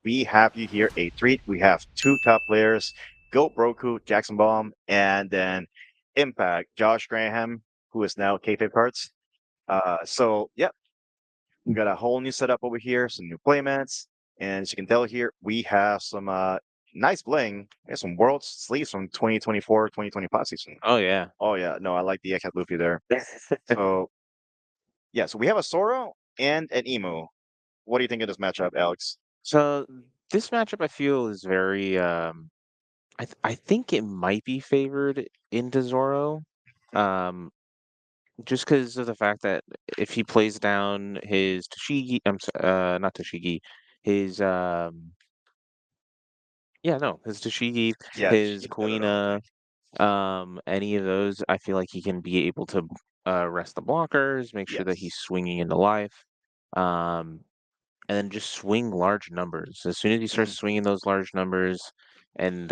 we have you here a treat. We have two top players, Go Broku, Jackson Baum, and then Impact, Josh Graham, who is now Kayfabe Cards. Yeah, we got a whole new setup over here, some new playmats, and as you can tell here, we have some nice bling. We have some World Sleeves from 2024, 2025 season. Oh yeah. Oh yeah, no, I like the Cat Luffy there. So yeah, so we have a Zoro and an Emu. What do you think of this matchup, Alex? So this matchup I feel is very I think it might be favored into Zoro. Um just because of the fact that if he plays down his Tashigi, not Tashigi, his yeah, no, his Tashigi, Yeah, his no, no, no. Kuina, any of those, I feel like he can be able to rest the blockers, make sure that he's Yes. swinging into life. Um and then just swing large numbers. As soon as he starts Mhm, swinging those large numbers, and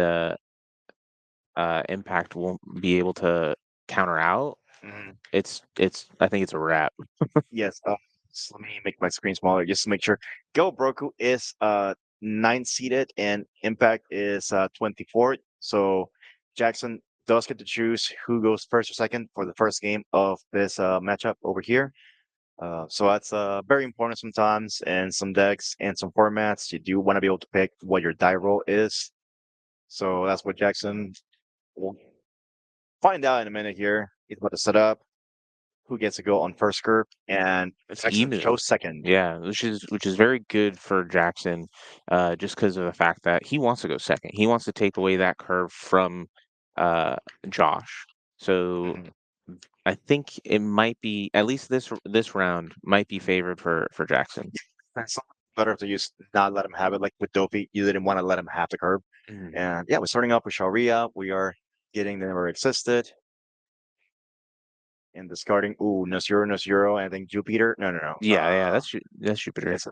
Impact won't be able to counter out, mhm. it's I think it's a wrap. Yes. So let me make my screen smaller just to make sure. Go Broku is 9 seated and Impact is 24. So Jackson does get to choose who goes first or second for the first game of this matchup over here. So that's very important sometimes in some decks and some formats. You do want to be able to pick what your die roll is. So that's what Jackson will find out in a minute here. He's about to set up who gets to go on first curve, and It's Jackson Emu. chose second. Yeah, which is very good for Jackson, just because of the fact that he wants to go second. He wants to take away that curve from uh Josh. So Mhm. I think it might be, at least this round might be favored for Jackson. That's better to use not let him have it like with Dopey. You didn't want to let him have the curve. Mhm. And yeah, we're starting off with Sharia. We are getting the never existed and discarding. Ooh, no zero. I think Jupiter. No, no, no. Yeah, that's Jupiter. It's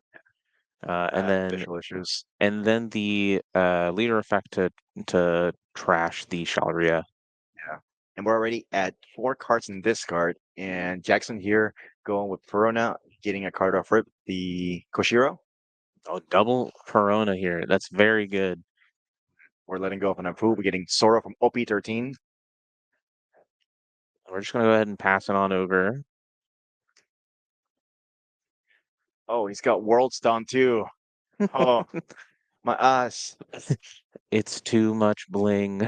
And then visual issues. the leader effect to trash the Shalria. Yeah. And we're already at 4 cards in this card. And Jackson here going with Perona, getting a card off rip, the Koshiro. Oh, double Corona here. That's very good. We're letting go of an Apu. We're getting Sora from OP13. We're just gonna go ahead and pass it on over. Oh, he's got Worlds done too. Oh, my ass. It's too much bling.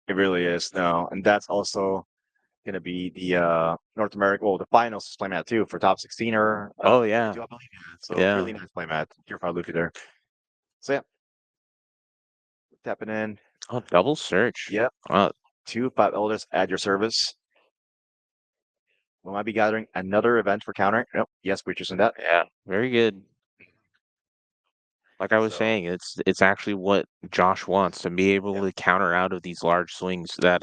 It really is. No. And that's also going to be the North America, well, the finals is playmat too for top 16er. Oh I yeah, believe. Yeah. So yeah. really nice playmat. You're probably Luffy there. So yeah, tapping in. Oh, double search. Yep. Oh, 2 5 elders at your service. We might be gathering another event for countering. Nope. Yes, we're choosing that. yeah, very good. Like I was So saying, it's actually what Josh wants, to be able yeah. to counter out of these large swings that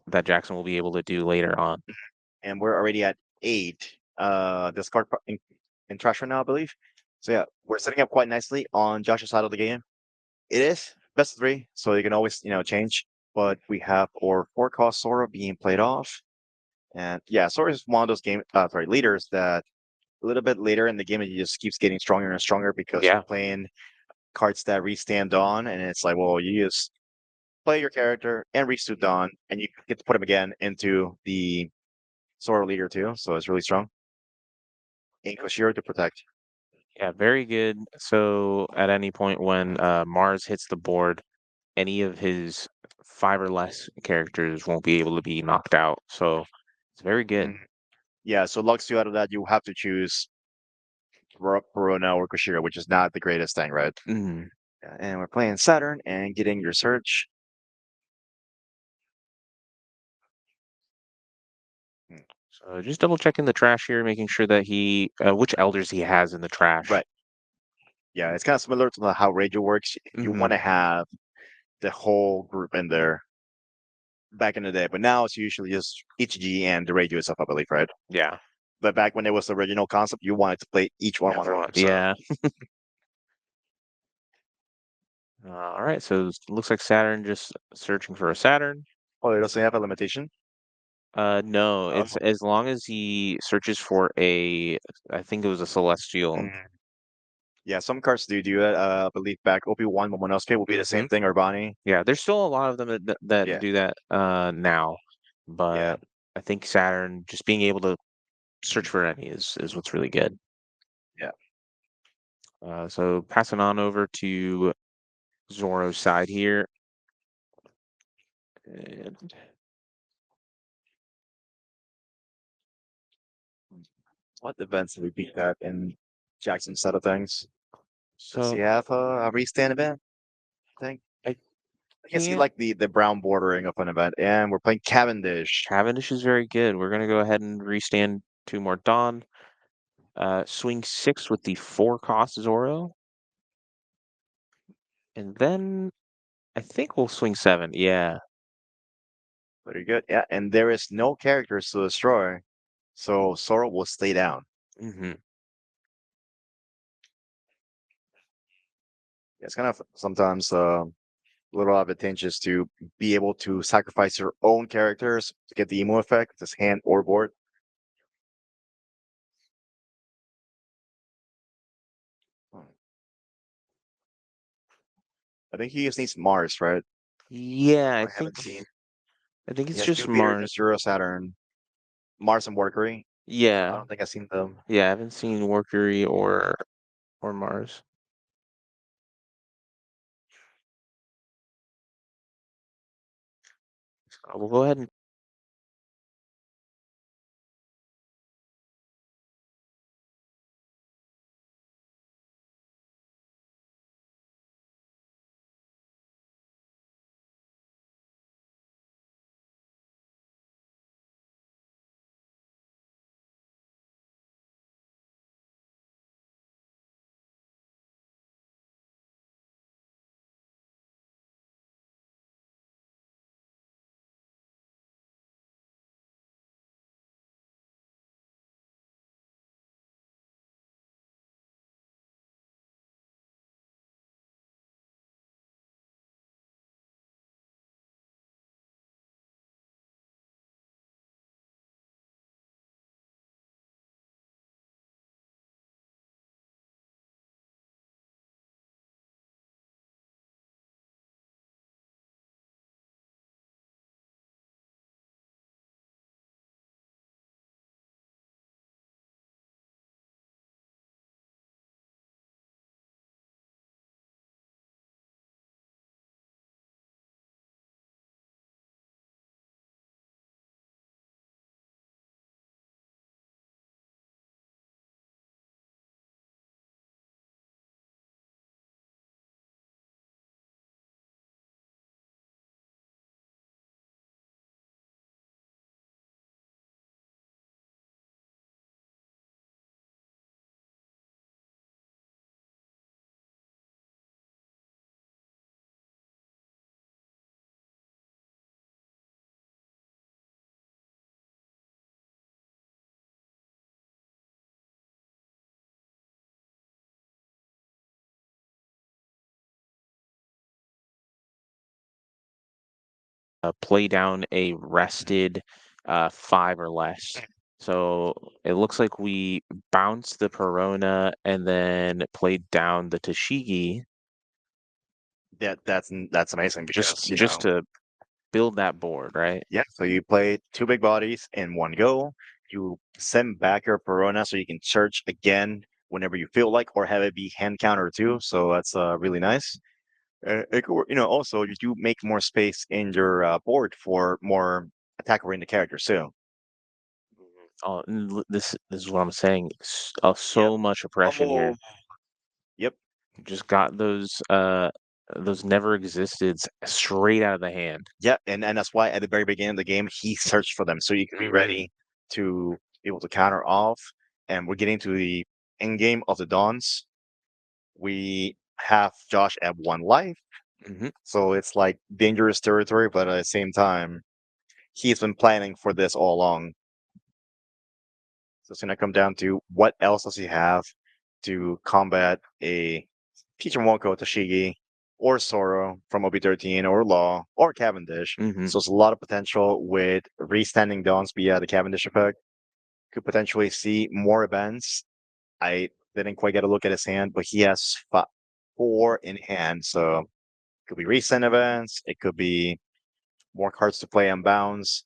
that Jackson will be able to do later on. And we're already at 8. Discard in trash right now, I believe. So yeah, we're setting up quite nicely on Josh's side of the game. It is best of 3, so you can always change. But we have our 4 cost Sora being played off, and yeah, Sora is one of those leaders that a little bit later in the game it just keeps getting stronger and stronger because you're Yeah, playing cards that restand Dawn, and it's like, well, you just play your character and restood Dawn, and you get to put him again into the Sora leader too. So it's really strong. And Koshiro to protect. yeah, very good. So at any point when Mars hits the board, any of his 5 or less characters won't be able to be knocked out. So it's very good. Mhm. Yeah, so Lux 2 out of that, you have to choose Verona or Koshiro, which is not the greatest thing, right? Mhm. Yeah, and we're playing Saturn and getting your search. Mm, So just double checking the trash here, making sure that which elders he has in the trash. right. Yeah, it's kind of similar to how Radio works. You want Hmm. to have the whole group in there back in the day, but now it's usually just ETG and the radio itself, I believe, right? Yeah. But back when it was the original concept, you wanted to play each one on their own. So Yeah. All right. So it looks like Saturn just searching for a Saturn. oh, it doesn't have a limitation. No, it's Oh, as long as he searches for I think it was a Celestial. mm. Yeah, some cards do that. I believe back OP1 Momonosuke will be the Hmm. same thing, or Bonnie. Yeah, there's still a lot of them that Yeah, do that now, yeah, but I think Saturn just being able to search for any is what's really good. yeah. So passing on over to Zoro's side here, and What events did we beat that in Jackson's set of things? Does he so have a restand event? I think. I I guess he can't. like the brown bordering of an event, and we're playing Cavendish. Cavendish is very good. We're gonna go ahead and restand two more Dawn. Swing six with the four cost Zoro, and then I think we'll swing seven. Yeah. Very good. Yeah, and there is no characters to destroy, so Zoro will stay down. Hmm. It's kind of sometimes a little advantageous to be able to sacrifice your own characters to get the emo effect, this hand or board. Hmm. I think he just needs Mars, right? Yeah, I haven't seen. I think He it's has just Jupiter, Mars. just Euro, Saturn, Mars and Mercury. I Yeah, don't think I've seen them. yeah. I haven't seen Mercury or Mars. We'll go ahead and play down a rested five or less. So it looks like we bounced the Perona and then played down the Tashigi That's amazing because just to build that board, right? yeah. So you play two big bodies in one go. You send back your Perona so you can search again whenever you feel like, or have it be hand counter too. So that's really nice. Also you do make more space in your board for more attack-oriented characters too. This is what I'm saying. Yep. So much oppression Oh, here. yep. Just got those never existed straight out of the hand. Yeah, and that's why at the very beginning of the game he searched for them so you can be ready to be able to counter off. And we're getting to the end game of the Dawns. We have Josh at one life, Hmm. so it's like dangerous territory, but at the same time, he's been planning for this all along. So it's gonna come down to what else does he have to combat a Peach and Wonko, Toshigi, or Soro from OB13, or Law, or Cavendish. Hmm. So it's a lot of potential with restanding Dawns via the Cavendish effect. Could potentially see more events. I didn't quite get a look at his hand, but he has four in hand. So it could be recent events. It could be more cards to play on bounds.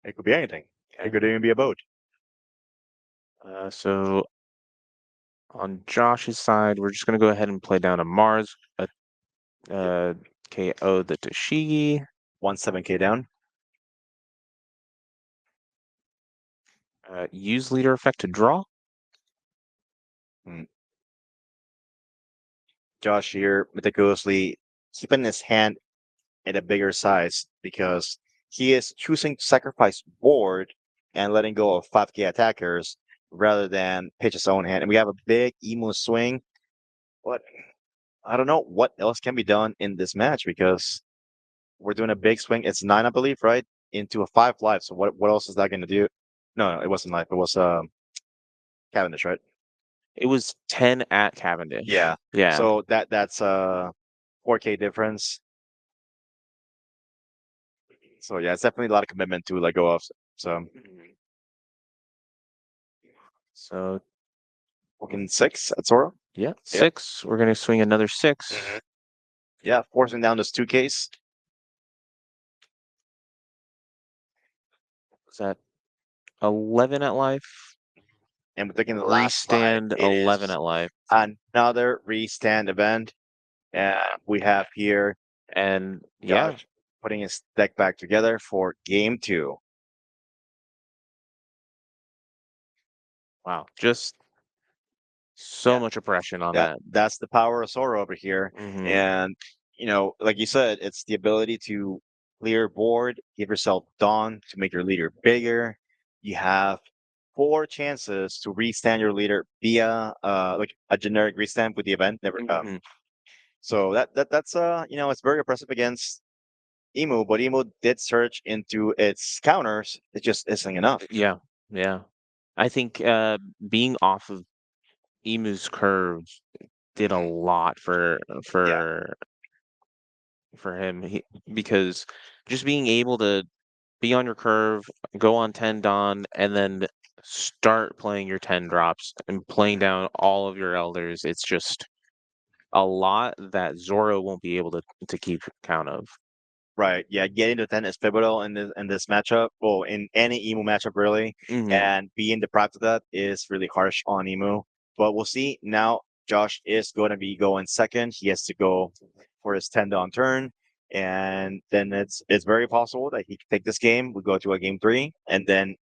It could be anything. It could even be a boat. So on Josh's side, we're just gonna go ahead and play down a Mars, KO the Toshigi. 7K down. Use leader effect to draw. Hmm. Josh here meticulously keeping his hand at a bigger size because he is choosing to sacrifice board and letting go of 5K attackers rather than pitch his own hand. And we have a big emo swing. But I don't know what else can be done in this match because we're doing a big swing. It's 9, I believe, right? Into a 5 life. So what else is that going to do? No, it wasn't life. It was Cavendish, right? It was 10 at Cavendish. Yeah. Yeah. So that's a 4K difference. So yeah, it's definitely a lot of commitment to let go of. So So looking 6 at Zoro. yeah, Yeah. 6. We're gonna swing another 6. Mhm. Yeah, forcing down those 2Ks. Is that 11 at life? And we're taking the last slide. Restand It 11 is at life. another restand event. And we have here And yeah, Josh putting his deck back together for game 2. wow, just so Yeah. much oppression on that. That's the power of Sora over here. Hmm. And like you said, it's the ability to clear board, give yourself dawn to make your leader bigger. You have 4 chances to restand your leader via like a generic restand with the event never come. Hmm. So that's it's very oppressive against Emu, but Emu did search into its counters. It just isn't enough. Yeah, yeah. I think being off of Emu's curve did a Mhm. lot Yeah. for for him because just being able to be on your curve, go on 10 Dawn, and then start playing your 10 drops and playing down all of your elders. It's just a lot that Zoro won't be able to keep count of. Right. Yeah. Getting to 10 is pivotal in this matchup. Well, in any Emu matchup, really. Hmm. And being deprived of that is really harsh on Emu. But we'll see. Now, Josh is going to be going second. He has to go for his 10 down turn. And then it's very possible that he can take this game. We go to a game 3. And then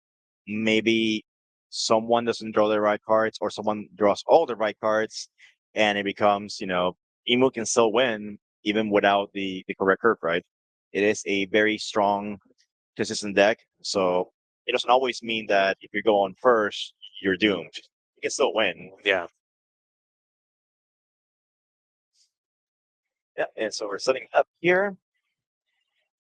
maybe someone doesn't draw the right cards or someone draws all the right cards. And it becomes, Emu can still win even without the correct curve, right? It is a very strong, consistent deck. So it doesn't always mean that if you go on first, you're doomed. You can still win. Yeah. Yeah. And so we're setting up here.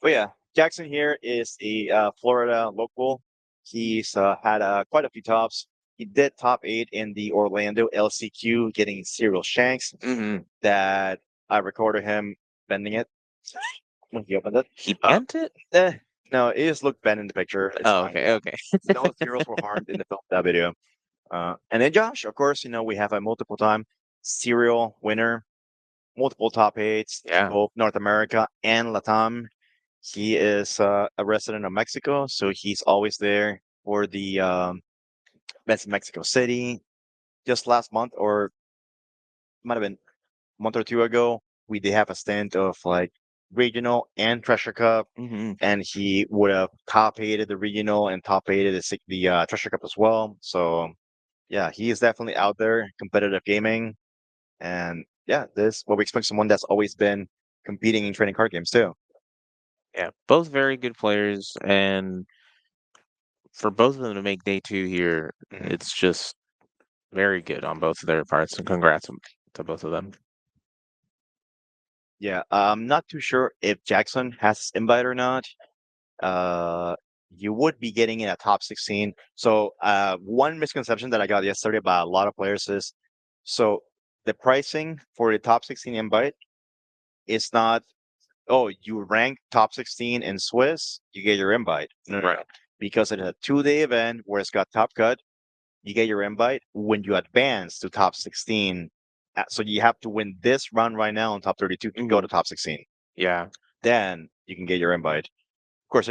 But yeah, Jackson here is a Florida local. He's had quite a few tops. He did top 8 in the Orlando LCQ, getting serial shanks Hmm. that I recorded him bending it when he opened it. He Uh, bent it? eh, no, it just looked bent in the picture. It's Oh, fine. okay, okay. No zeros were harmed in the film that video. And then Josh, of course, we have a multiple time serial winner, multiple top 8s, Yeah. both North America and Latam. He is a resident of Mexico, so he's always there for the events in Mexico City. Just last month, or might have been a month or two ago, we did have a stint of like regional and Treasure Cup, Hmm. and he would have top aided the regional and top aided the Treasure Cup as well. So yeah, he is definitely out there, competitive gaming, and yeah, this what we expect someone that's always been competing in trading card games too. Yeah. Both very good players, and for both of them to make day 2 here, Mhm. it's just very good on both of their parts, and congrats to both of them. Yeah, I'm not too sure if Jackson has his invite or not. Uh, you would be getting in a top 16. So, one misconception that I got yesterday about a lot of players is, so the pricing for the top 16 invite is not, oh, you rank top 16 in Swiss, you get your invite. No, no, no. Right. Because it's a 2-day event where it's got top cut, you get your invite when you advance to top 16. So you have to win this run right now on top 32 to go Mhm. to top 16. Yeah. Then you can get your invite. Of course,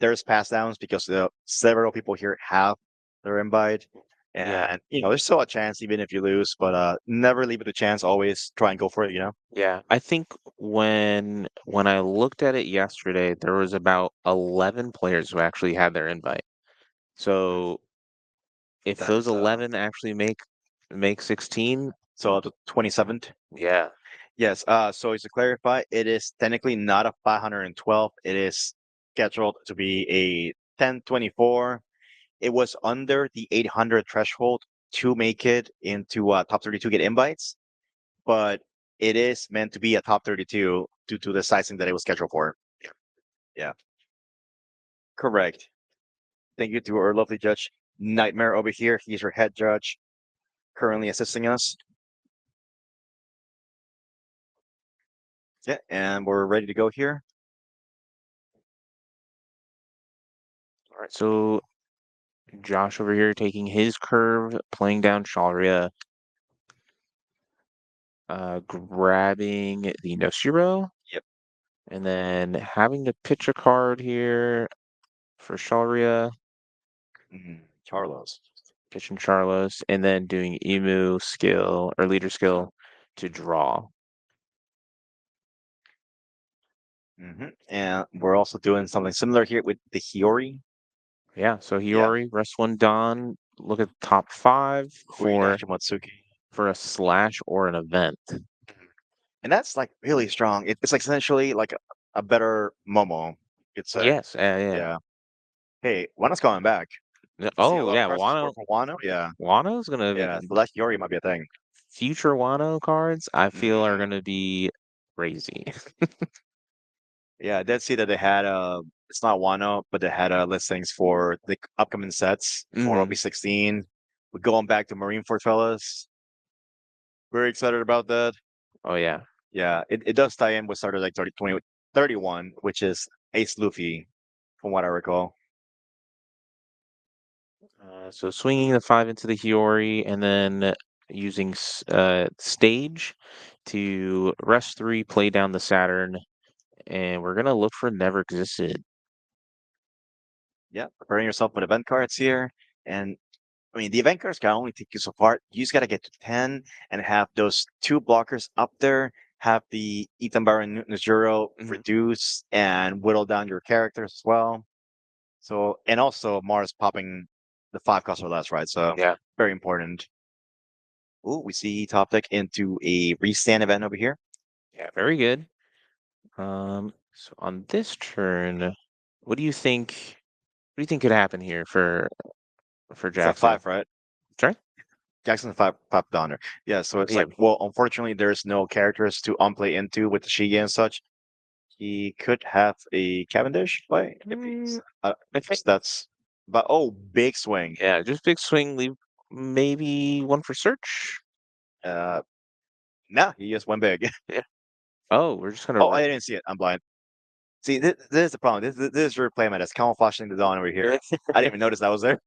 there's pass downs because several people here have their invite. Yeah. And there's still a chance even if you lose, but never leave it a chance. Always try and go for it. Yeah. I think when I looked at it yesterday, there was about 11 players who actually had their invite. Mm. So if That those is 11 actually make 16, so the 27th. yeah. Yes. So to clarify, it is technically not a 512. It is scheduled to be a 1024. It was under the 800 threshold to make it into top 32 get invites, but it is meant to be a top 32 due to the sizing that it was scheduled for. Yeah, correct. Thank you to our lovely judge Nightmare over here. He's our head judge, currently assisting us. Yeah, and we're ready to go here. All right. So Josh over here taking his curve, playing down Shalria, grabbing the Noshiro, Yep. and then having to pitch a card here for Shalria, Carlos. pitching Charlos, and then doing Emu skill or leader skill to draw. And we're also doing something similar here with the Hiyori. Yeah, so Yeah, Hiyori, rest one Don, look at top five Huida for Shimatsuki. a slash or an event. And that's like really strong. It's like essentially like a better Momo, you'd say. Yes, yeah. Yeah. Hey, Wano's coming back. See a Oh lot of yeah, cards to score for Wano. Yeah. Wano's gonna Yeah. So that Hiyori might be a thing. future Wano cards, I feel are Mhm. gonna be crazy. Yeah, I did see that they had it's not Wano, but they had listings for the upcoming sets for Hmm. OB16. We're going back to Marineford, fellas. Very excited about that. Oh yeah. Yeah, it does tie in with starter like 30, 20, 31, which is Ace Luffy, from what I recall. So swinging the five into the Hiyori and then using stage to rest three, play down the Saturn, and we're gonna look for Never Existed. Yeah, preparing yourself with event cards here. And I mean, the event cards can only take you so far. You just got to get to 10 and have those two blockers up there, have the Ethan Baron Zero Mhm. reduce and whittle down your characters as well. So, and also Mars popping the 5 cost or less, right? So, Yeah, very important. Oh, we see top deck into a restand event over here. yeah, very good. So on this turn, what do you think? What do you think could happen here for It's a Jackson? 5, right? Sorry? Jackson five downer. Yeah, so it's Yeah. like, well, unfortunately, there's no characters to unplay into with the Shige and such. He could have a Cavendish play if he's. I think That's, but oh, big swing. yeah, just big swing, leave maybe one for search. Uh, nah, he just went big. Yeah. Oh, we're just gonna Oh, I didn't see it. I'm blind. See, this is the problem. This is your playmat. It's camouflaging the dawn over here. I didn't even notice that was there.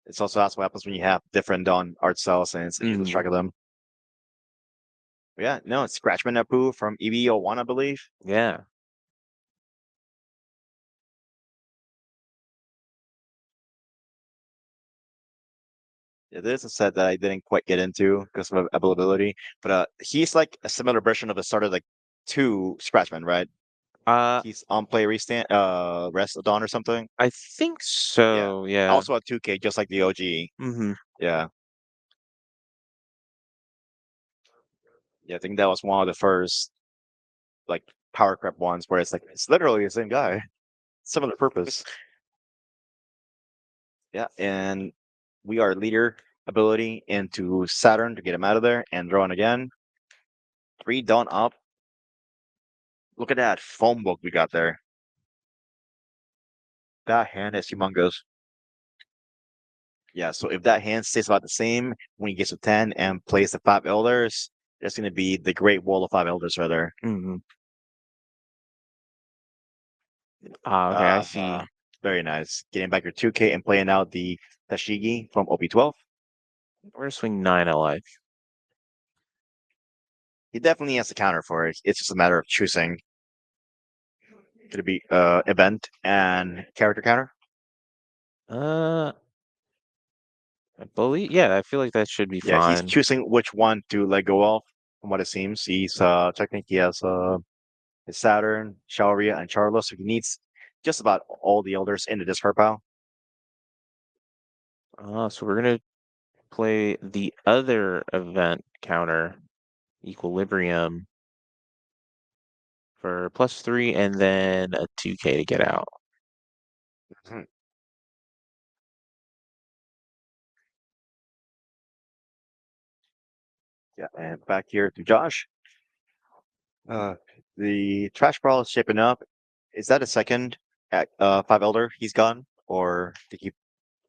It's also that's what happens when you have different dawn art styles and you lose Mm, track of them. Yeah, no, it's Scratchman Apu from EV01, I believe. yeah. Yeah, this is a set that I didn't quite get into because of availability, but he's like a similar version of the starter like two Scratchman, right? Uh, He's on play restand rest of dawn or something. I think Yeah. so. Yeah. Also a 2K, just like the OG. Hmm. Yeah. Yeah, I think that was one of the first like power creep ones where it's like it's literally the same guy. Similar purpose. Yeah, and we are leader ability into Saturn to get him out of there and drawing again. 3 dawn up. Look at that phone book we got there. That hand is humongous. Yeah, so if that hand stays about the same when he gets to 10 and plays the 5 elders, there's going to be the great wall of 5 elders right there. Hmm. Ah, okay, I Uh, see. Very nice. Getting back your 2K and playing out the Tashigi from OP12. We're gonna swing 9 at life. He definitely has a counter for it. It's just a matter of choosing. Could it be event and character counter? Uh, I believe, yeah, I feel like that should be Yeah, he's fine. choosing which one to let go of. From what it seems, he's checking. He has his Saturn, Shaoria, and Charlo, so he needs just about all the elders in the discard pile. So we're gonna play the other event counter, Equilibrium, for +3 and then a 2K to get out. Mhm. Yeah, and back here to Josh. Uh, the trash brawl is shaping up. Is that a second at five elder he's gone, or did he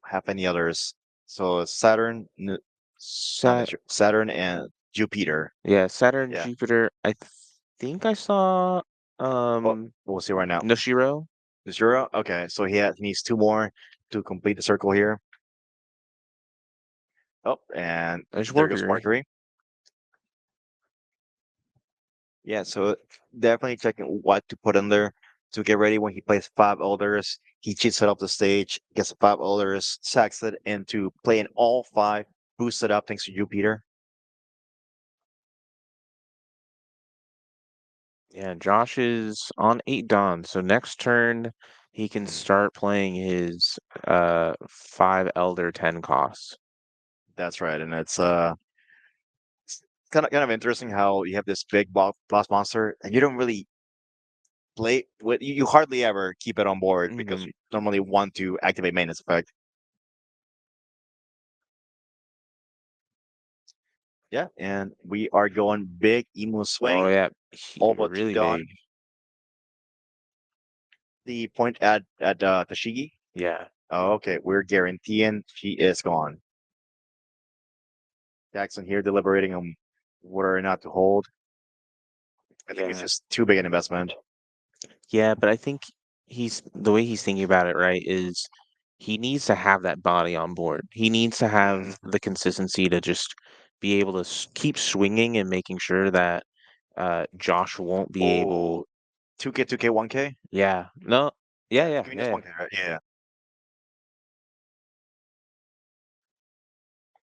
have any others? So Saturn, not Sat, sure, Saturn and Jupiter. yeah, Saturn, Yeah. Jupiter. I think I saw Well, we'll see right now. Noshiro. Zero. Okay, so he needs two more to complete the circle here. Oh, and There's there goes Warbringer. Mercury. Yeah, so definitely checking what to put in there to get ready when he plays five elders. He cheats it up the stage, gets the five elders, sacks it into playing all five, boosts it up thanks to you, Peter. Yeah, Josh is on 8 Dawn, so next turn he can Mm, start playing his 5 Elder 10 costs. that's right, and it's kind of interesting how you have this big boss monster and you don't really play with you hardly ever keep it on board because Hmm. you normally want to activate maintenance effect. Yeah, and we are going big emu Oh swing, yeah, all but two really big. Dawn. The point at Tashigi. Yeah, Oh, okay, we're guaranteeing she is gone. Jackson here deliberating on whether or not to hold. I think it's yeah, just too big an investment. yeah. But I think he's the way he's thinking about it, right? Is he needs to have that body on board. He needs to have Mm. the consistency to just be able to keep swinging and making sure that Josh won't be Oh, able. 2K, 2K, 1K? Yeah, no, yeah, Yeah, yeah, I mean, yeah, it's yeah. 1K, right? Yeah,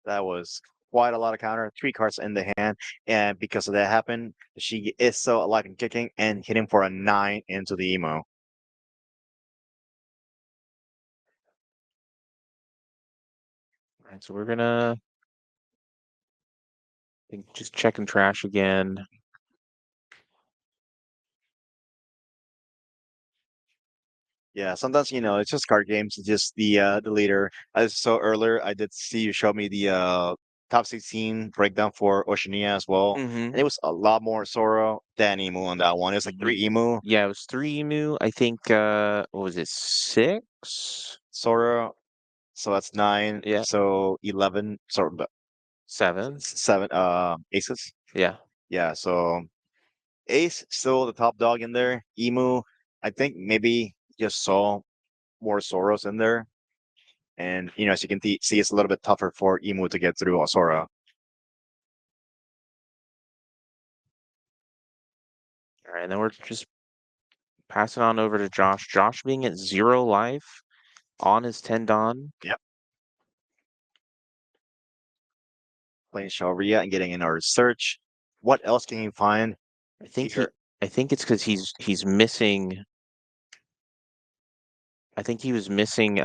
that was quite a lot of counter. Three cards in the hand. And because of that happened, she is so alive and kicking and hitting for a 9 into the emo. All right, so we're gonna just checking trash again. Yeah, sometimes it's just card games. It's just the leader. As so earlier, I did see you show me the top 16 breakdown for Oceania as well, Mm-hmm. and it was a lot more Zoro than Emu on that one. It was like three Emu, Yeah, it was 3 emu. I think what was it, 6? Zoro, so that's 9, Yeah, so 11, so 7. seven aces. Yeah. Yeah, so Ace still the top dog in there. Emu, I think maybe just saw more Soros in there. And as you can see, it's a little bit tougher for Emu to get through Sora. All right, and then we're just passing on over to Josh. Josh being at 0 life on his 10 Don. Yep. Playing Sharia and getting in our search. What else can you find I think he here? I think it's because he's missing. I think he was missing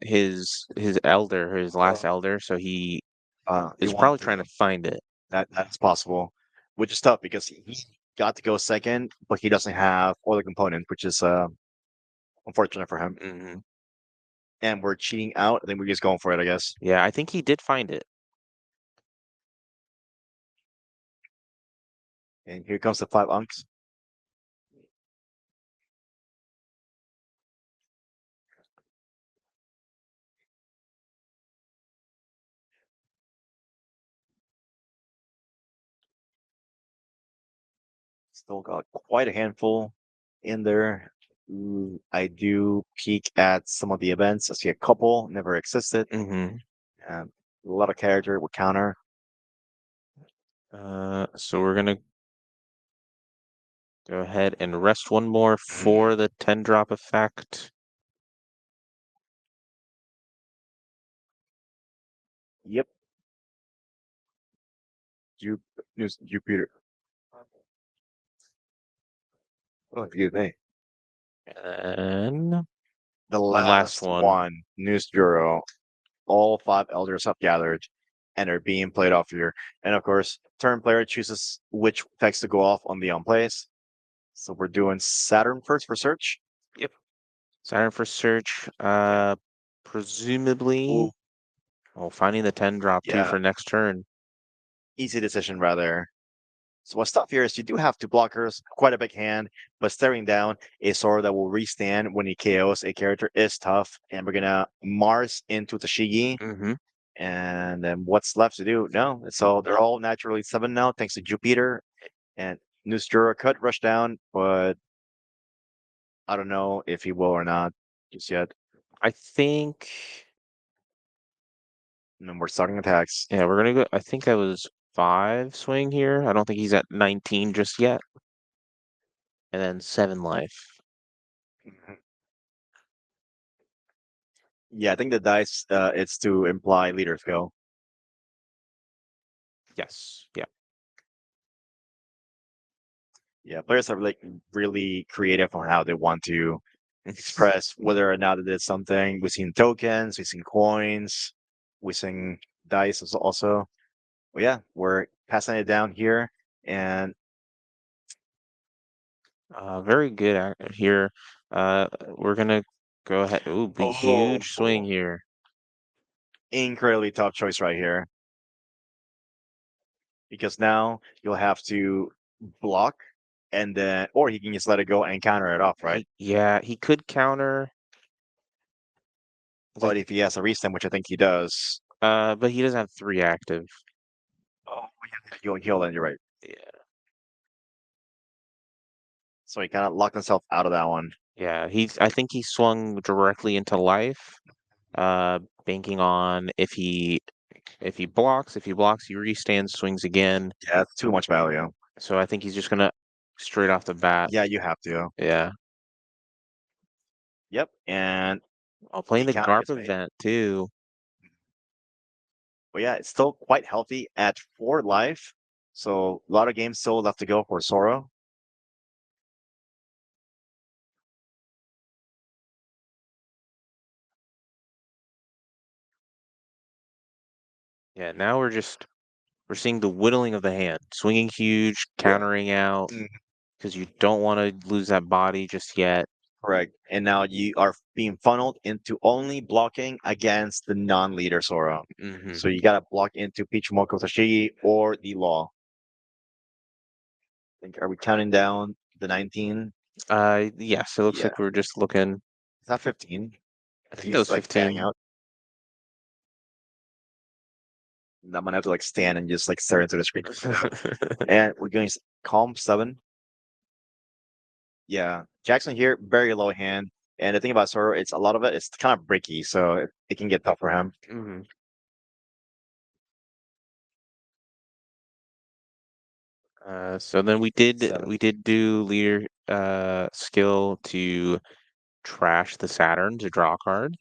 his elder, his last Uh, elder, so he you is want probably trying to find it. that's possible, which is tough because he got to go second, but he doesn't have all the components, which is unfortunate for him. Hmm. And we're cheating out. I think we're just going for it, I guess. Yeah, I think he did find it. And here comes the five unks. Still got quite a handful in there. I do peek at some of the events. I see a couple never existed. Mm-hmm. Um, a lot of character with counter. So we're gonna go ahead and rest one more Mm, for the 10 drop effect. yep. Ju- Jupiter. Oh, excuse me. And The last last one. one, News Bureau. All five elders have gathered and are being played off here. And of course, turn player chooses which effects to go off on the on plays. So we're doing Saturn first for search. Yep. Saturn for search. Okay. Presumably. Ooh, Oh, finding the 10 drop too yeah, for next turn. easy decision rather. So what's tough here is you do have two blockers, quite a big hand, but staring down a sword that will restand when he KOs a character is tough. And we're gonna Mars into Tashigi. Mm-hmm. And then what's left to do? No, so they're all naturally seven now, thanks to Jupiter. And Nusjura could rush down, but I don't know if he will or not just yet. I think. And then we're starting attacks. Yeah, we're gonna go. I think I was 5 swing here. I don't think he's at 19 just yet. And then 7 life. Mhm. Yeah, I think the dice it's to imply leader skill. Yes. Yeah. Yeah, players are like really creative on how they want to express whether or not it is something. We've seen tokens, we've seen coins, we've seen dice also. Well, yeah, we're passing it down here, and Very good here. We're gonna go ahead. Ooh, big oh, huge swing here. incredibly tough choice right here because now you'll have to block, and then or he can just let it go and counter it off, right? Yeah, he could counter. But if he has a restem, which I think he does, But he doesn't have 3 active. oh yeah, you'll heal, and you're right. Yeah. So he kind of locked himself out of that one. Yeah, I think he swung directly into life, banking on if he blocks, he restands, swings again. Yeah, that's too much value. So I think he's just gonna straight off the bat. Yeah, you have to. Yeah. Yep, and Oh, playing the the counter Garp gets made. event too. But yeah, it's still quite healthy at 4 life. So a lot of games still left to go for Zoro. Yeah, now we're seeing the whittling of the hand, swinging huge, Yep. countering out Mm, because you don't want to lose that body just yet. correct. And now you are being funneled into only blocking against the non-leader Zoro. Hmm. So you gotta block into Pichimoku Tashigi or the law. Think are we counting down the 19? Yes, it looks Yeah. like we're just looking. Is that 15? I think that He's was like fanning 15. out. I'm gonna have to like stand and just like stare into the screen. And we're going calm 7. Yeah. Jackson here, very low hand. And the thing about Zoro, it's a lot of it's kind of bricky, so it can get tough for him. Hmm. So then Seven. we did do leader skill to trash the Saturn to draw a card.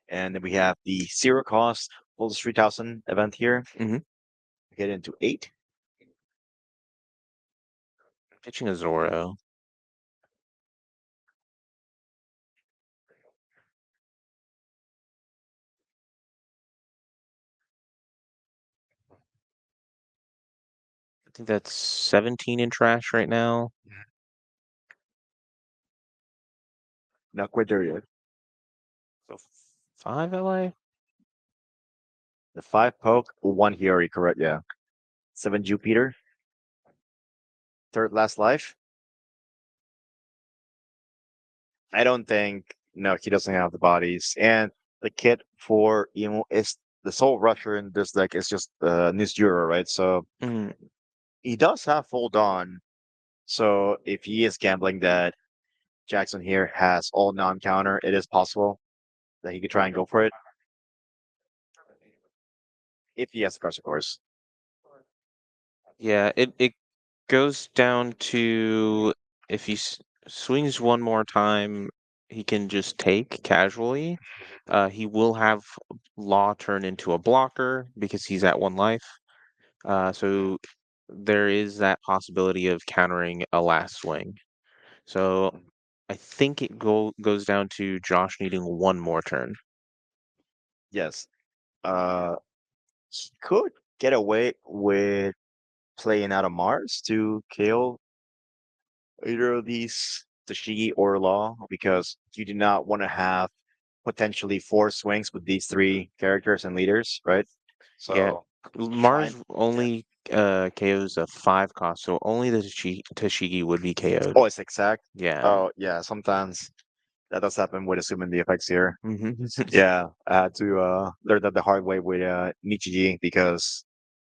And then we have the zero cost full 3000 event here. Hmm. Get into 8. Pitching a Zoro. I think that's 17 in trash right now. Not quite there yet. So 5 LA. The 5 poke, 1 Hiyori, correct? Yeah. 7 Jupiter. Third last life. I don't think, no, he doesn't have the bodies. And the kit for Emo is the Soul Rusher in this deck is just Nisjura, right? So Mm, he does have Hold On. So if he is gambling that Jackson here has all non-counter, it is possible that he could try and go for it if he has the cards, of course. Yeah, it goes down to if he swings one more time, he can just take casually. He will have Law turn into a blocker because he's at one life. So there is that possibility of countering a last swing. So I think it goes down to Josh needing one more turn. Yes. Uh, he could get away with playing out of Mars to KO either of these, Tashigi or Law, because you do not want to have potentially four swings with these three characters and leaders, right? Yeah, So trying, Mars only KOs a 5 cost, so only the Tashigi would be KO'd. oh, it's exact. Yeah. Oh, yeah, sometimes that does happen with assuming the effects here. hmm Yeah, I had to learn that the hard way with Nichiji because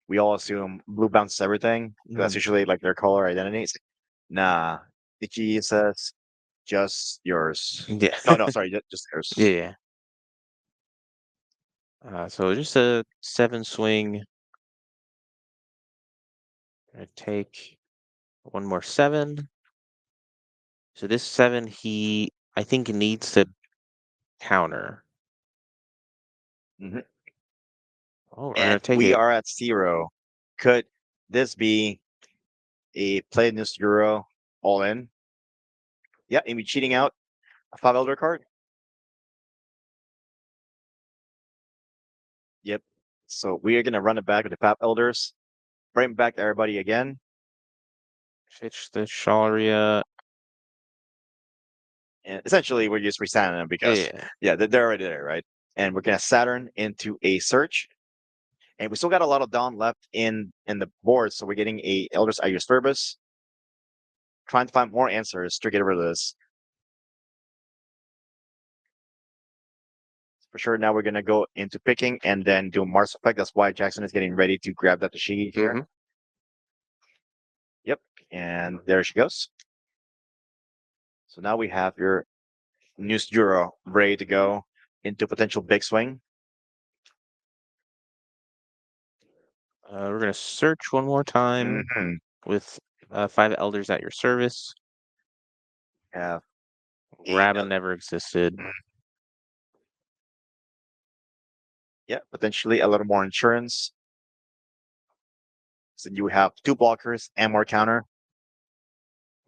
we all assume blue bounces everything. That's usually like their color identities. Nah, Nichiji says just yours. Yeah. No, no, sorry, just yours. Yeah. So just a 7 swing. I take one more 7. So this 7 he I think needs to counter. Mhm. Oh, we're gonna And take we it. are at 0. Could this be a play this Euro all in? Yeah, maybe cheating out a 5 elder card. Yep. So we are gonna run it back with the 5 elders, bring back everybody again. Pitch the Sharia. And essentially we're just resigning them because Yeah. yeah, they're already there, right? And we're gonna Saturn into a search. And we still got a lot of Dawn left in the board, so we're getting a Elders at your service, trying to find more answers to get rid of this. For sure, now we're gonna go into picking and then do Mars effect. That's why Jackson is getting ready to grab that Tashigi here. Mhm. Yep, and there she goes. So now we have your new Euro ready to go into potential big swing. We're gonna search one more time Mm-hmm. with 5 elders at your service. Have Rabin another. never existed. Mm, yeah, potentially a little more insurance. So you have 2 blockers and more counter.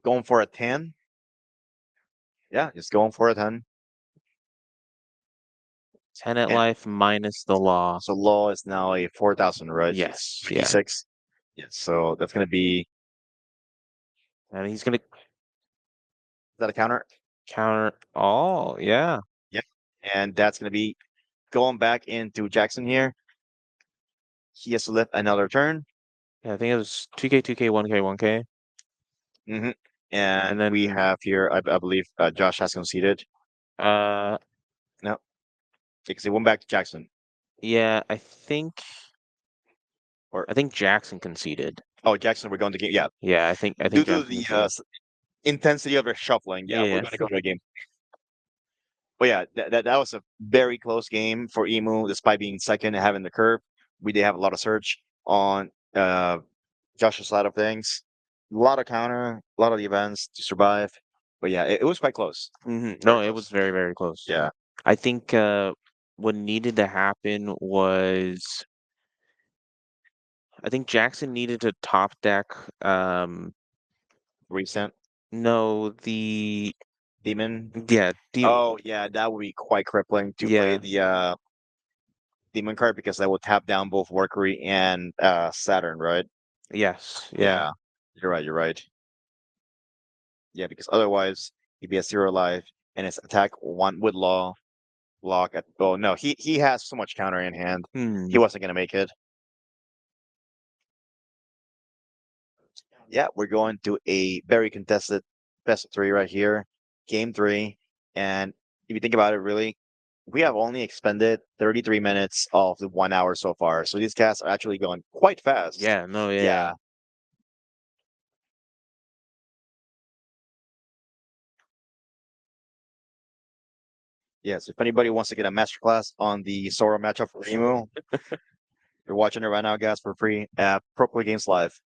Going for a 10. Yeah, just going for a 10. 10 at And life minus the law. so law is now a 4,000, right? Yes, yeah. D6. Yeah, so that's going to be, is And he's gonna that a counter? counter all. Yeah. Yep. And that's going to be going back into Jackson here. He has to lift another turn. Yeah, I think it was 2K, 2K, 1K, 1K. Hmm. And And we then have here, I believe, Josh has conceded. uh No, because he went back to Jackson. yeah, Or, I think Jackson conceded. oh, Jackson, we're going to game. Yeah. Yeah, I Due think to Jackson the conceded. intensity of their shuffling, yeah, we're Yeah. going to go to a game. But yeah, that was a very close game for Emu, despite being second and having the curve. We did have a lot of search on Josh's side of things. A lot of counter, a lot of the events to survive. But yeah, it was quite close. No, Very it was close. very, very close. Yeah. I think what needed to happen was I think Jackson needed to top deck Recent no the demon. yeah, Oh yeah, that would be quite crippling to play yeah. the demon card because that will tap down both Mercury and Saturn, right? Yes, yeah. Yeah. You're right, you're right. Yeah, because otherwise he'd be at 0 life and his attack one with law block at oh no, he has so much counter in hand. He Hmm. wasn't gonna make it. Yeah, we're going to a very contested best of 3 right here. Game 3. And if you think about it really, we have only expended 33 minutes of the 1 hour so far. So these casts are actually going quite fast. Yeah, no, yeah. Yeah. Yes, if anybody wants to get a masterclass on the Zoro matchup for Emu, you're watching it right now, guys, for free at proplaygames Live.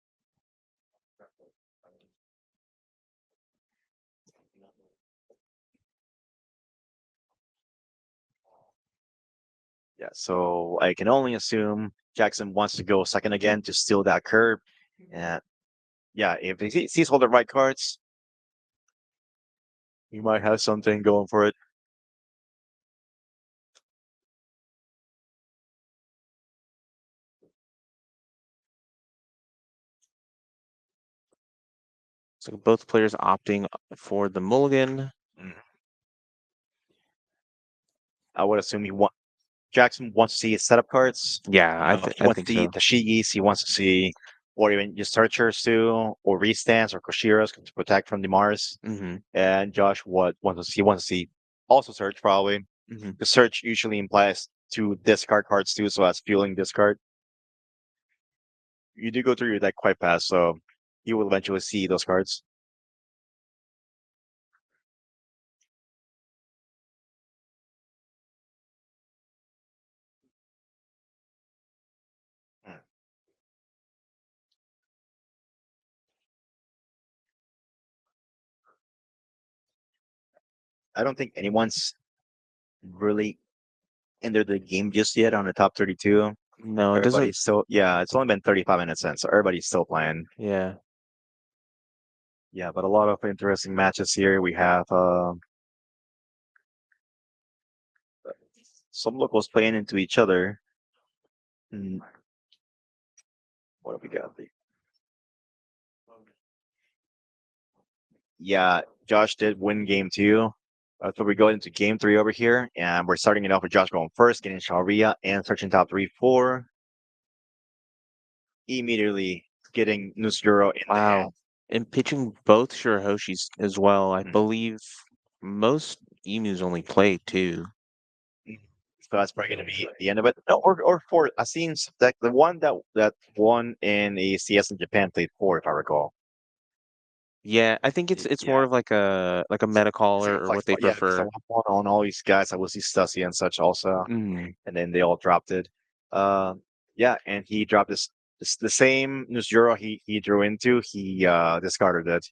Yeah, so I can only assume Jackson wants to go second again to steal that curve. And yeah, if he sees all the right cards, he might have something going for it. So both players opting for the mulligan. Mhm. I would assume Jackson wants to see his setup cards. Yeah, He I wants to think see so. the Shigis. He wants to see, or even just searchers too, or restands or Koshiras to protect from the Mars. Hmm. And Josh, what wants to see? He wants to see also search probably. Hmm. The search usually implies to discard cards too, so that's fueling discard. You do go through your deck quite fast, so you will eventually see those cards. Hmm. I don't think anyone's really entered the game just yet on the top 32. No, it doesn't. Everybody's still, yeah, it's only been 35 minutes in, so everybody's still playing. Yeah. Yeah, but a lot of interesting matches here. We have some locals playing into each other. Hmm, what have we got? Yeah, Josh did win game two. So we go into game three over here, and we're starting it off with Josh going first, getting Sharia and searching top 3, 4. Immediately getting Nusjuro in the hand. Wow. And pitching both Shirahoshis as well. I Mhm. believe most emus only play two. So that's probably going to be the end of it. No, or 4. I seen that the one that won in a CS in Japan played 4, if I recall. Yeah, I think it's Yeah, more of like a meta caller or what they yeah, because I prefer. went on all these guys. I will see Stussy and such also, Mm. and then they all dropped it. Uh, yeah, and he dropped the same Nusjuro he drew into. He discarded it.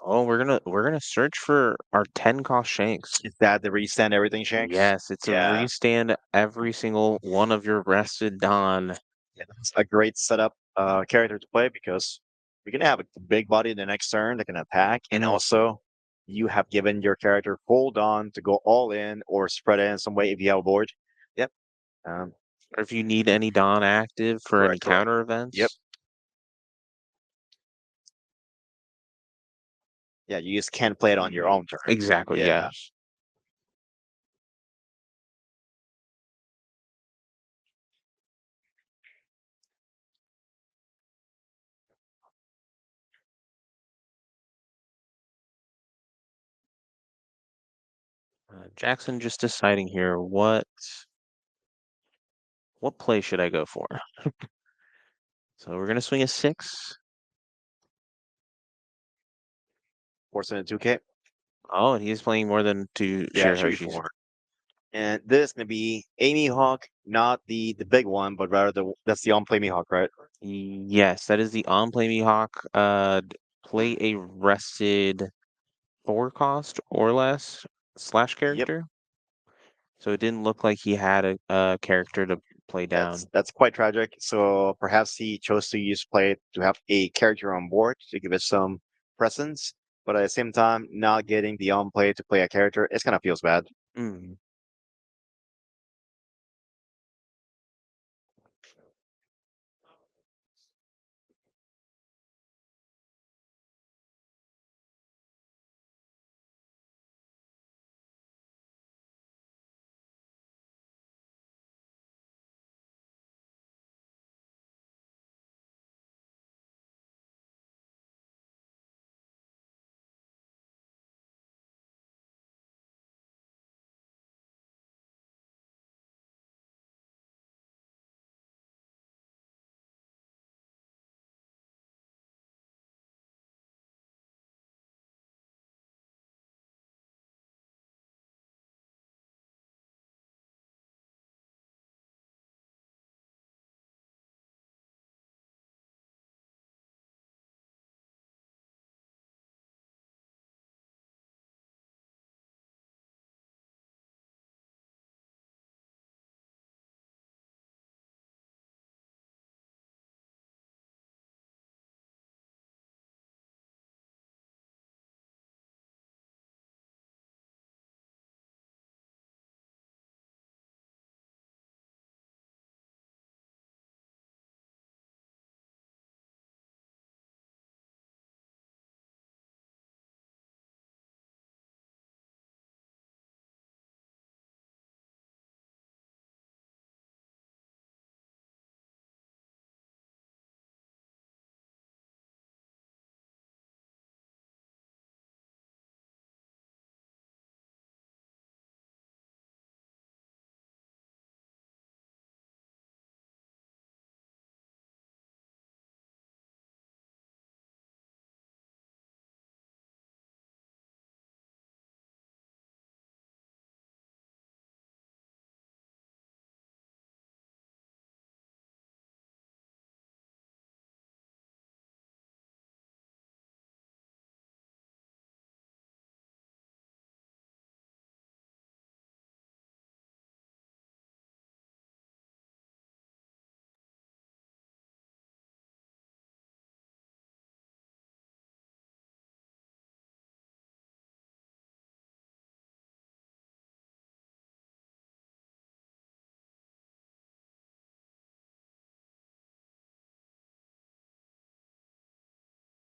Oh, we're gonna search for our 10 cost Shanks. Is that the restand everything Shanks? Yes, it's a Yeah, restand every single one of your rested Don. yeah, that's a great setup character to play because you're gonna have a big body the next turn that can attack, and Mm. also you have given your character hold on to go all in or spread it in some way if you have a board. Yep. Um, Or if you need any Don active for any correct, correct. counter Yep. events. Yeah, you just can't play it on your own turn. Exactly, Yeah. yes. Jackson just deciding here what play should I go for? So we're gonna swing a 6. Forcing a 2K. Oh, and he's playing more than two Yeah, it should be Shirahoshis. 4. And this is gonna be Amy Hawk, not the big one, but rather that's the on play Me Hawk, right? Yes, that is the on play Mihawk. Play a rested 4 cost or less slash Yep. character. So it didn't look like he had a character to play down. That's quite tragic. So perhaps he chose to use play to have a character on board to give it some presence, but at the same time, not getting the on play to play a character, it kind of feels bad. Mm.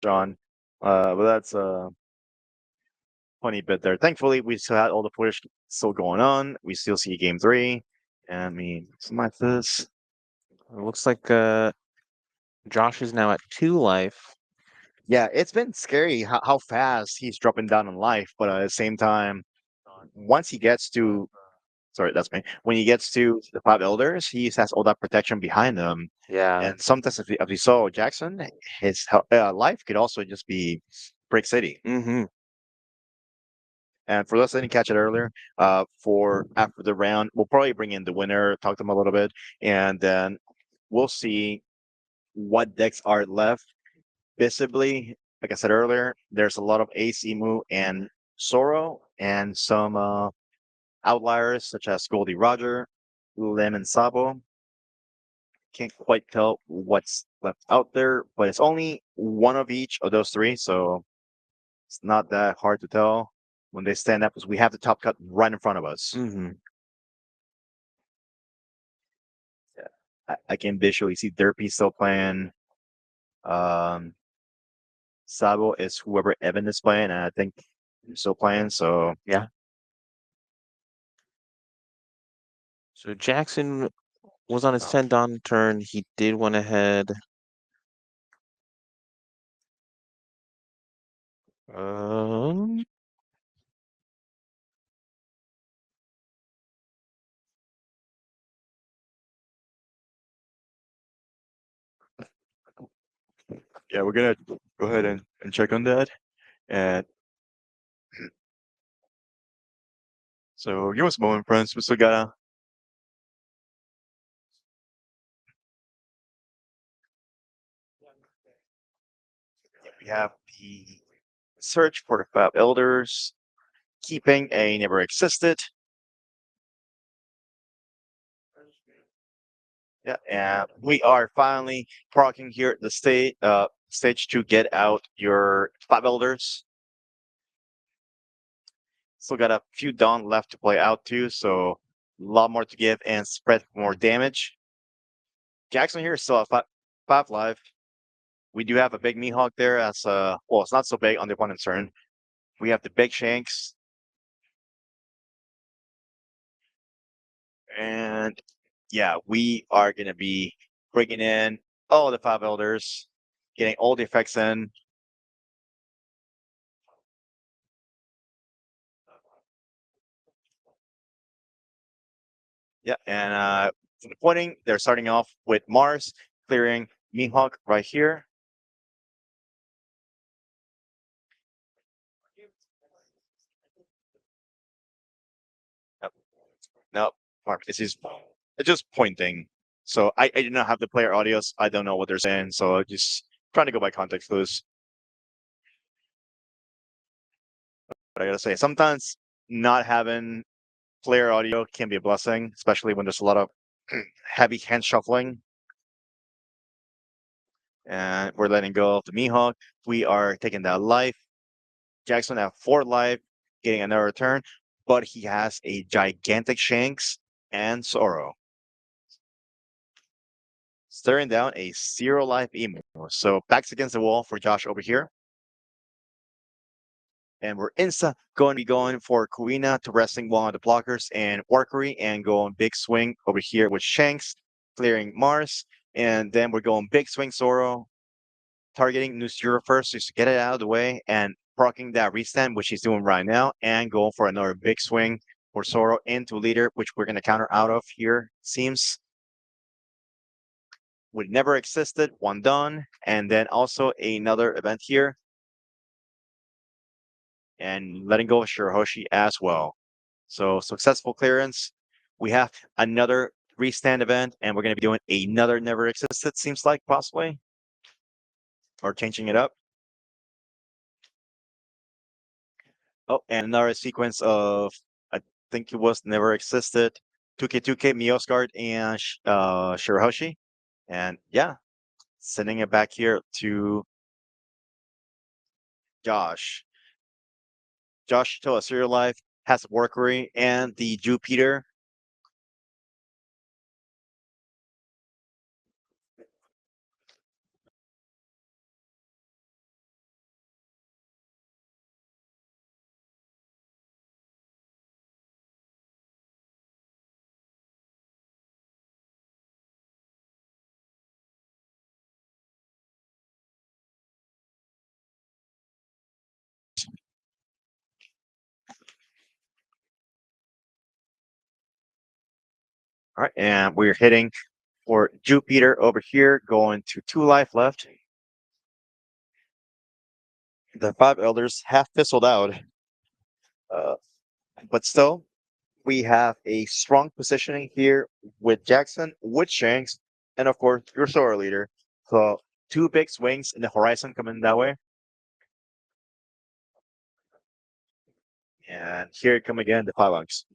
John. But that's funny bit there. Thankfully, we still had all the footage still going on. We still see game three. I mean, something like this. It looks like Josh is now at 2 life. Yeah, it's been scary how fast he's dropping down in life, but at the same time, once he gets to, sorry, that's me. When he gets to the five elders, he has all that protection behind him. Yeah. And sometimes, if you saw Jackson, his life could also just be Brick City. Mm-hmm. And for those that didn't catch it earlier, for after the round, we'll probably bring in the winner, talk to him a little bit, and then we'll see what decks are left. Visibly, like I said earlier, there's a lot of Ace Emu and Zoro, and some outliers such as Goldie Roger, Lemon Sabo. Can't quite tell what's left out there, but it's only one of each of those three, so it's not that hard to tell when they stand up because we have the top cut right in front of us. Mm-hmm. Yeah. I can visually see Derpy still playing. Um, Sabo is whoever Evan is playing, and I think he's still playing. So Yeah. So Jackson was on his 10 Dawn turn. He did went ahead. Um, yeah, we're gonna go ahead and check on that. And so give us a moment, friends. We still gotta. We have the search for the five elders, keeping a never existed. Yeah, and we are finally parking here at the stage to get out your five elders. Still got a few Dawn left to play out too, so a lot more to give and spread more damage. Jackson here is still at five live. We do have a big Mihawk there as well, it's not so big on the opponent's turn. We have the big Shanks. And yeah, we are gonna be bringing in all the five elders, getting all the effects in. Yeah, and for the pointing, they're starting off with Mars, clearing Mihawk right here. Nope, nope. This is it's just pointing. So I do not have the player audios. I don't know what they're saying. So I just trying to go by context clues. But I gotta say, sometimes not having player audio can be a blessing, especially when there's a lot of heavy hand shuffling. And we're letting go of the Mihawk. We are taking that life. Jackson at 4 life, getting another turn, but he has a gigantic Shanks and Zoro. Staring down a 0 life Emu. So backs against the wall for Josh over here. And we're going to be going for Kuina to wrestling one of the blockers and Workery and going big swing over here with Shanks, clearing Mars. And then we're going big swing Zoro, targeting Nusura first just to get it out of the way and proccing that restand, which he's doing right now, and going for another big swing for Zoro into leader, which we're going to counter out of here, seems. Would never existed, one done, and then also another event here, and letting go of Shirahoshi as well. So successful clearance. We have another restand event, and we're going to be doing another never existed, seems like possibly, or changing it up. Oh, and another sequence of I think it was never existed. 2K, Miosgard, and Shirahoshi. And yeah, sending it back here to Josh. Josh to a serial life has Workery and the Jupiter. All right, and we're hitting for Jupiter over here, going to 2 life left. The 5 elders have fizzled out, uh, but still, we have a strong positioning here with Jackson, with Shanks, and of course your Sora leader. So 2 big swings in the horizon coming that way. And here come again the phalanx.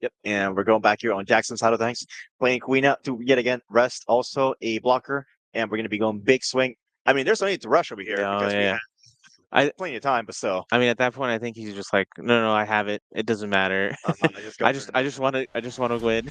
Yep, and we're going back here on Jackson's side of things, playing Queen out to yet again rest also a blocker, and we're going to be going big swing. I mean, there's no need to rush over here Yeah, because we yeah. have I plenty of time, but still, I mean, at that point, I think he's just like, no, no, I have it. It doesn't matter. just go for it. I just want to win.